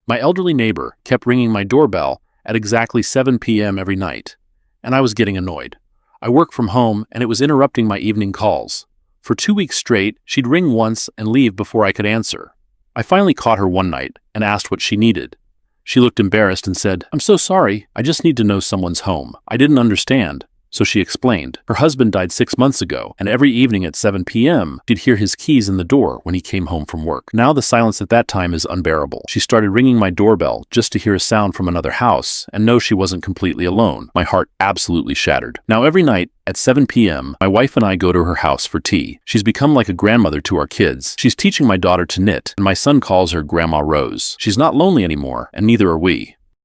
My elderly neighbor kept ringing my doorbell at exactly 7 p.m. every night, and I was getting annoyed. I work from home, and it was interrupting my evening calls. For 2 weeks straight, she'd ring once and leave before I could answer. I finally caught her one night and asked what she needed. She looked embarrassed and said, "I'm so sorry, I just need to know someone's home." I didn't understand, so she explained. Her husband died 6 months ago, and every evening at 7 p.m., she'd hear his keys in the door when he came home from work. Now the silence at that time is unbearable. She started ringing my doorbell just to hear a sound from another house and know she wasn't completely alone. My heart absolutely shattered. Now every night at 7 p.m., my wife and I go to her house for tea. She's become like a grandmother to our kids. She's teaching my daughter to knit, and my son calls her Grandma Rose. She's not lonely anymore, and neither are we.